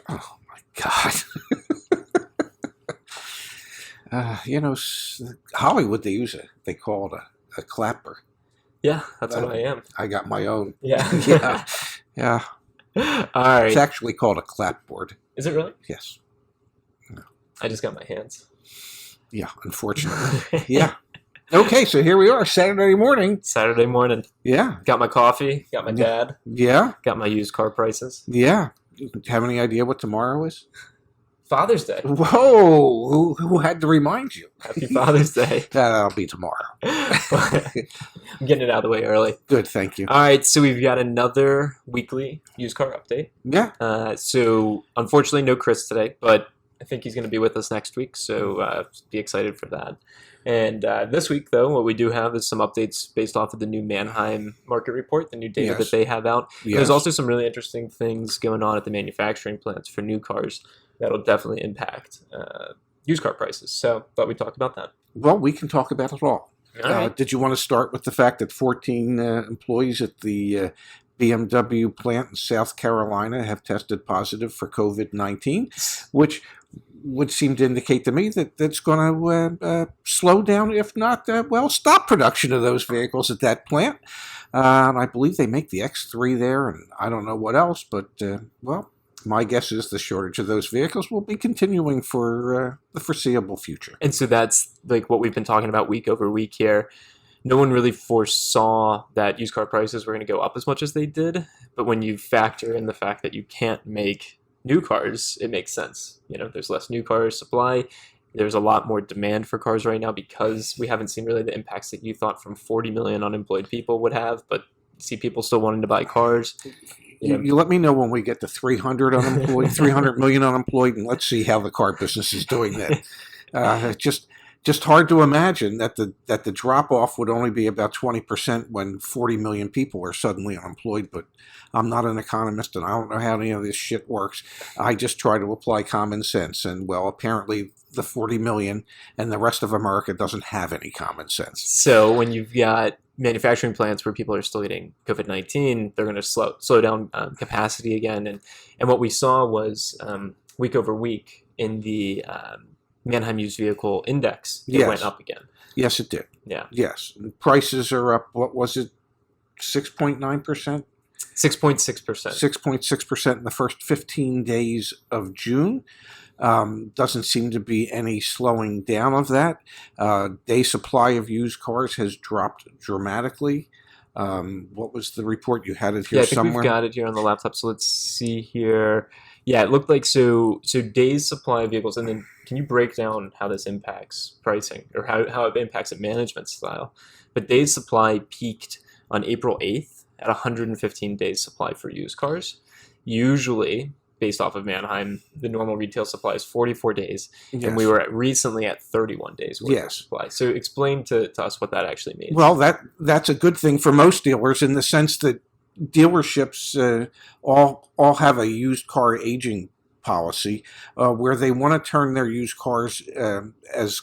Oh my God. Hollywood, they call it a clapper. Yeah, that's what I am. I got my own. Yeah, Yeah. yeah. All It's right. actually called a clapboard. Is it really? Yes. I just got my hands. Yeah, unfortunately. Yeah. Okay, so here we are, Saturday morning. Saturday morning. Yeah. Got my coffee. Got my Yeah. dad. Yeah. Got my used car prices. Yeah. Have any idea what tomorrow is? Father's Day. Whoa! Who had to remind you? Happy Father's Day. That'll be tomorrow. I'm getting it out of the way early. Good, thank you. All right, so we've got another weekly used car update. Yeah. So unfortunately, no Chris today, but I think he's going to be with us next week, so be excited for that. And this week, though, what we do have is some updates based off of the new Manheim market report, the new data Yes. that they have out. Yes. There's also some really interesting things going on at the manufacturing plants for new cars that'll definitely impact used car prices. So, thought we'd talk about that. Well, we can talk about it all. All right. Did you want to start with the fact that 14 employees at the BMW plant in South Carolina have tested positive for COVID-19, which would seem to indicate to me that that's going to slow down, if not, stop production of those vehicles at that plant. And I believe they make the X3 there, and I don't know what else, but, my guess is the shortage of those vehicles will be continuing for the foreseeable future. And so that's like what we've been talking about week over week here. No one really foresaw that used car prices were going to go up as much as they did. But when you factor in the fact that you can't make new cars, it makes sense. You know, there's less new car supply. There's a lot more demand for cars right now because we haven't seen really the impacts that you thought from 40 million unemployed people would have, but see people still wanting to buy cars. You let me know when we get to 300 unemployed, 300 million unemployed, and let's see how the car business is doing that. Just hard to imagine that the drop off would only be about 20% when 40 million people are suddenly unemployed. But I'm not an economist, and I don't know how any of this shit works. I just try to apply common sense, and well, apparently the 40 million and the rest of America doesn't have any common sense. So when you've got manufacturing plants where people are still getting COVID-19, they're going to slow down capacity again. And what we saw was week over week in the Manheim Used Vehicle Index, it went up again. Yes, it did. Yeah. Yes. Prices are up, what was it, 6.9%? 6.6%. 6.6% in the first 15 days of June. Doesn't seem to be any slowing down of that. Day supply of used cars has dropped dramatically. What was the report? You had it here I think somewhere? we've got it here on the laptop. So let's see here. Yeah, it looked like so days supply of vehicles. And then can you break down how this impacts pricing or how it impacts a management style? But days supply peaked on April 8th at 115 days supply for used cars. Usually, based off of Manheim, the normal retail supply is 44 days, and we were recently at 31 days worth of supply. So explain to us what that actually means. Well, that's a good thing for most dealers in the sense that dealerships all have a used car aging policy where they want to turn their used cars as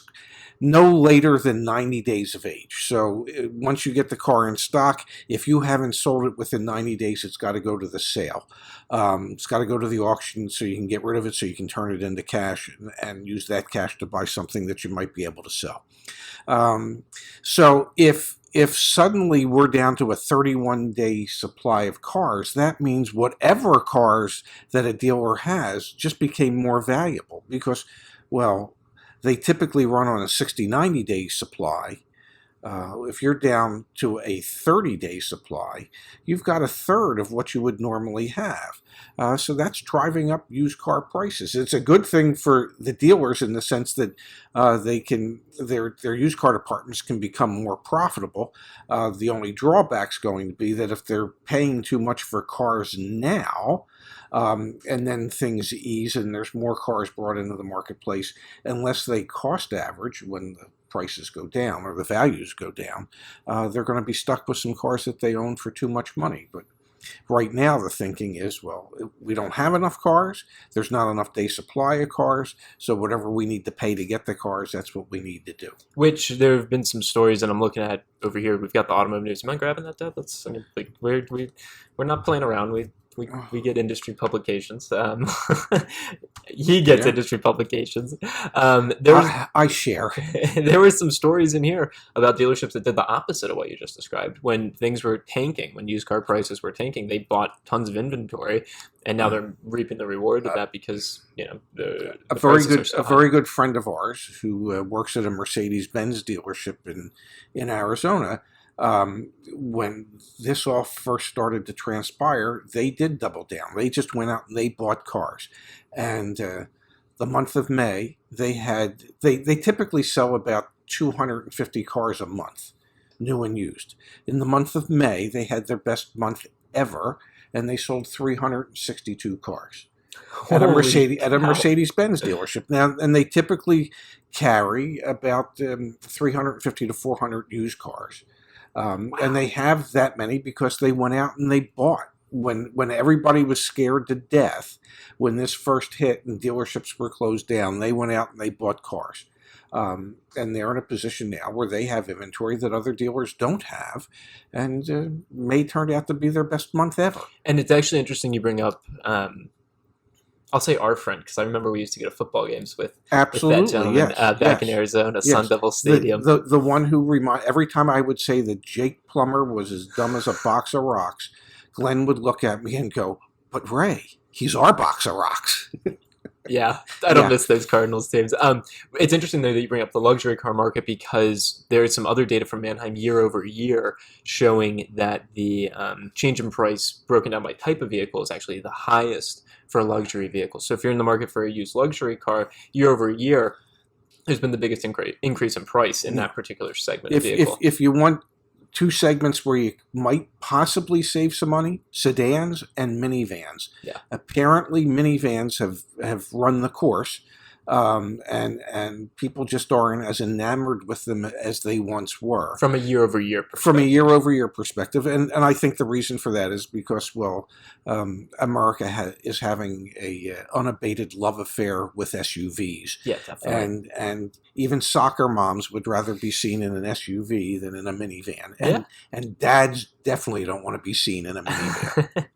no later than 90 days of age. So once you get the car in stock, if you haven't sold it within 90 days, it's got to go to the sale. It's got to go to the auction so you can get rid of it so you can turn it into cash and use that cash to buy something that you might be able to sell. So if suddenly we're down to a 31-day supply of cars, that means whatever cars that a dealer has just became more valuable because, well, they typically run on a 60, 90-day supply. If you're down to a 30-day supply, you've got a third of what you would normally have. So that's driving up used car prices. It's a good thing for the dealers in the sense that their used car departments can become more profitable. The only drawback's going to be that if they're paying too much for cars now, and then things ease and there's more cars brought into the marketplace, unless they cost average when the prices go down or the values go down, they're going to be stuck with some cars that they own for too much money. But right now the thinking is, well, we don't have enough cars, there's not enough day supply of cars, so whatever we need to pay to get the cars, that's what we need to do. Which there have been some stories that I'm looking at over here. We've got the automotive news. Am I grabbing that, Deb? We're not playing around. we get industry publications. He gets Yeah. industry publications. There was I share. there were some stories in here about dealerships that did the opposite of what you just described. When things were tanking, when used car prices were tanking, they bought tons of inventory, and now they're reaping the reward of that because the prices are so A high. very good friend of ours who works at a Mercedes-Benz dealership in Arizona. When this all first started to transpire, they did double down. They just went out and they bought cars, and the month of May, they typically sell about 250 cars a month, new and used. In the month of May, they had their best month ever, and they sold 362 cars at a Holy cow. Mercedes-Benz dealership. Now, and they typically carry about 350 to 400 used cars. And they have that many because they went out and they bought. When everybody was scared to death, when this first hit and dealerships were closed down, they went out and they bought cars. And they're in a position now where they have inventory that other dealers don't have, and May turned out to be their best month ever. And it's actually interesting you bring up. I'll say our friend because I remember we used to go to football games with Absolutely, that gentleman yes, back in yes. Arizona, Yes. Sun Devil Stadium. The one who every time I would say that Jake Plummer was as dumb as a box of rocks, Glenn would look at me and go, "But Ray, he's our box of rocks." Yeah, I don't Yeah. miss those Cardinals teams. It's interesting though that you bring up the luxury car market because there is some other data from Manheim year over year showing that the change in price broken down by type of vehicle is actually the highest for luxury vehicles. So if you're in the market for a used luxury car, year over year, there's been the biggest increase in price in that particular segment of vehicle. If you want two segments where you might possibly save some money, sedans and minivans. Yeah. Apparently minivans have run the course, and people just aren't as enamored with them as they once were. From a year over year perspective. From a year-over-year perspective, and I think the reason for that is because, well, America is having a unabated love affair with SUVs, Yeah, definitely. and even soccer moms would rather be seen in an SUV than in a minivan, and dads definitely don't want to be seen in a minivan.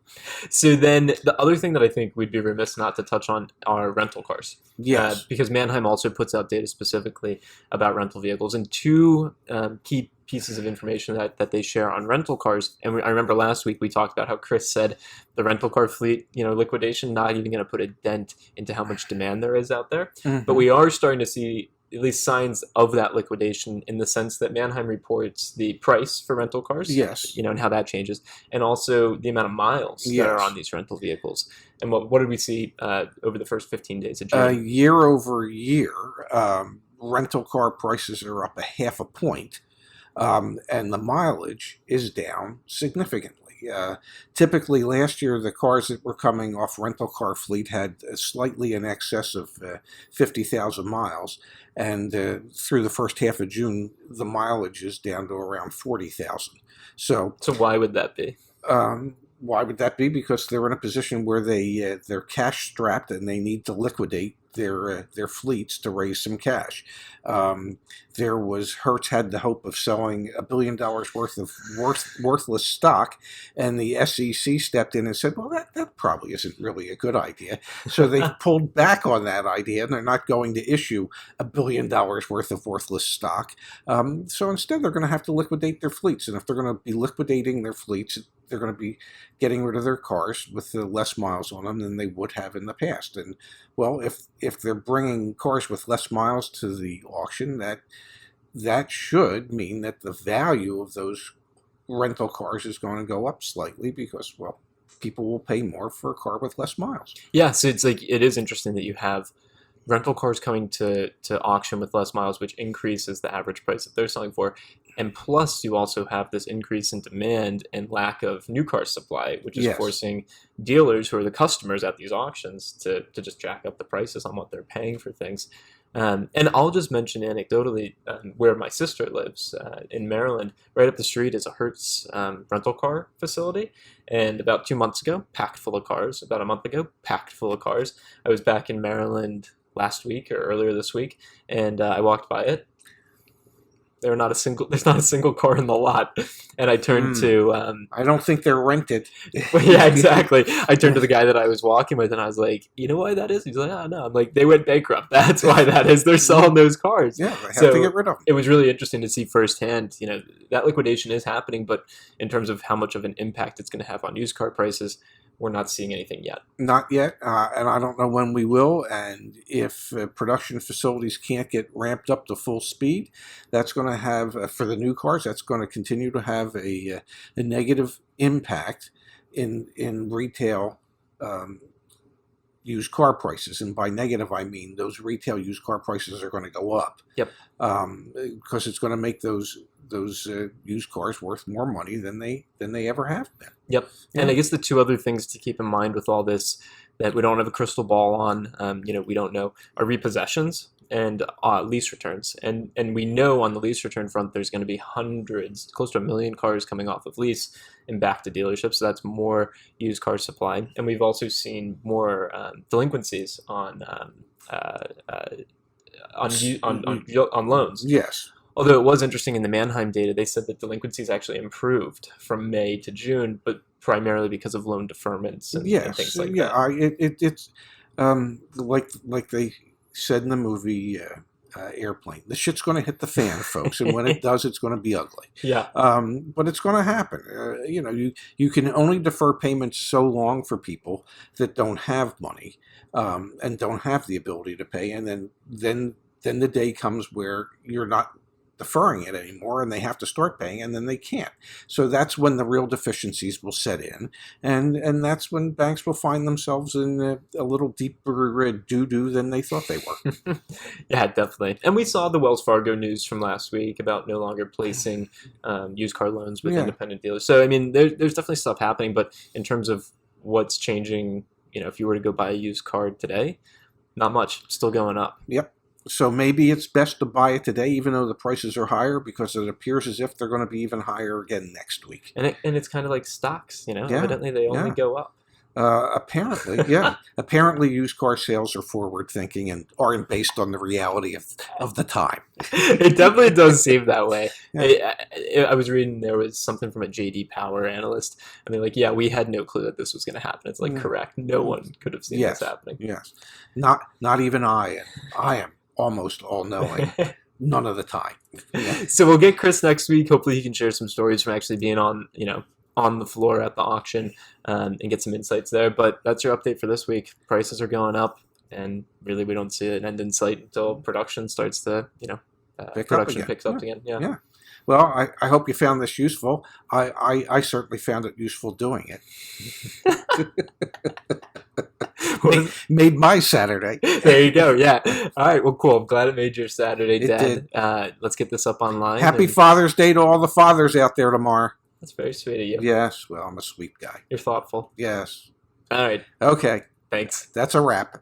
So then the other thing that I think we'd be remiss not to touch on are rental cars. Yes, Because Manheim also puts out data specifically about rental vehicles, and two key pieces of information that they share on rental cars. And I remember last week we talked about how Chris said the rental car fleet, liquidation, not even going to put a dent into how much demand there is out there. Mhm. But we are starting to see at least signs of that liquidation in the sense that Manheim reports the price for rental cars. Yes. And how that changes, and also the amount of miles that are Yes. on these rental vehicles. And what did we see over the first 15 days of June? Year over year, rental car prices are up a half a point, and the mileage is down significantly. Typically, last year, the cars that were coming off rental car fleet had slightly in excess of 50,000 miles, and through the first half of June, the mileage is down to around 40,000. So Why would that be? why would that be? Because they're in a position where they're cash strapped and they need to liquidate their fleets to raise some cash. Hertz had the hope of selling $1 billion worth of worthless stock, and the SEC stepped in and said, "Well, that probably isn't really a good idea." So they pulled back on that idea, and they're not going to issue $1 billion worth of worthless stock. So instead, they're going to have to liquidate their fleets, and if they're going to be liquidating their fleets, they're going to be getting rid of their cars with less miles on them than they would have in the past. And well, if they're bringing cars with less miles to the auction, that should mean that the value of those rental cars is going to go up slightly because, well, people will pay more for a car with less miles. Yeah, so it is interesting that you have rental cars coming to auction with less miles, which increases the average price that they're selling for. And plus, you also have this increase in demand and lack of new car supply, which is Yes. forcing dealers who are the customers at these auctions to just jack up the prices on what they're paying for things. And I'll just mention anecdotally where my sister lives in Maryland. Right up the street is a Hertz rental car facility. And about 2 months ago, packed full of cars. About a month ago, packed full of cars. I was back in Maryland last week or earlier this week, and I walked by it. There's not a single car in the lot. And I turned to I don't think they're rented. yeah, exactly. I turned to the guy that I was walking with, and I was like, "You know why that is?" He's like, "Oh no." I'm like, "They went bankrupt. That's why that is. They're selling those cars." Yeah, they have So to get rid of them. it was really interesting to see firsthand. That liquidation is happening, but in terms of how much of an impact it's going to have on used car prices, we're not seeing anything yet. Not yet, and I don't know when we will. And if production facilities can't get ramped up to full speed, that's going to have, for the new cars, that's going to continue to have a negative impact in retail used car prices. And by negative, I mean those retail used car prices are going to go up. Yep. Because it's going to make those used cars worth more money than they ever have been. Yep. Yeah. And I guess the two other things to keep in mind with all this that we don't have a crystal ball on, we don't know, are repossessions and lease returns. And we know on the lease return front, there's going to be hundreds, close to 1 million cars coming off of lease and back to dealerships. So that's more used car supply. And we've also seen more delinquencies on loans. Yes. Although it was interesting in the Manheim data, they said that delinquencies actually improved from May to June, but primarily because of loan deferments and things like that. It's like they said in the movie Airplane. The shit's going to hit the fan, folks, and when it does, it's going to be ugly. Yeah. But it's going to happen. You can only defer payments so long for people that don't have money and don't have the ability to pay, and then the day comes where you're not deferring it anymore and they have to start paying, and then they can't. So that's when the real deficiencies will set in, and that's when banks will find themselves in a little deeper doo-doo than they thought they were. Yeah, definitely. And we saw the Wells Fargo news from last week about no longer placing used car loans with independent dealers. So I mean, there's definitely stuff happening, but in terms of what's changing, if you were to go buy a used car today, not much. Still going up. Yep. So maybe it's best to buy it today, even though the prices are higher, because it appears as if they're going to be even higher again next week. And it's kind of like stocks, Evidently they only go up. Apparently, yeah. Apparently, used car sales are forward-thinking and aren't based on the reality of the time. It definitely does seem that way. Yeah. I was reading there was something from a JD Power analyst, and they're like, "Yeah, we had no clue that this was going to happen." It's like, correct. No one could have seen this happening. Yes, not even I. And I am almost all-knowing. None of the time. Yeah. So we'll get Chris next week. Hopefully, he can share some stories from actually being on the floor at the auction and get some insights there. But that's your update for this week. Prices are going up, and really we don't see an end in sight until production starts to, production picks up again. Yeah. Well, I hope you found this useful. I certainly found it useful doing it. Made my Saturday. There you go. Yeah. All right. Well, cool. I'm glad it made your Saturday, It Dad. did. Let's get this up online. Happy Father's Day to all the fathers out there tomorrow. That's very sweet of you. Yes. Well, I'm a sweet guy. You're thoughtful. Yes. All right. Okay. Thanks. That's a wrap.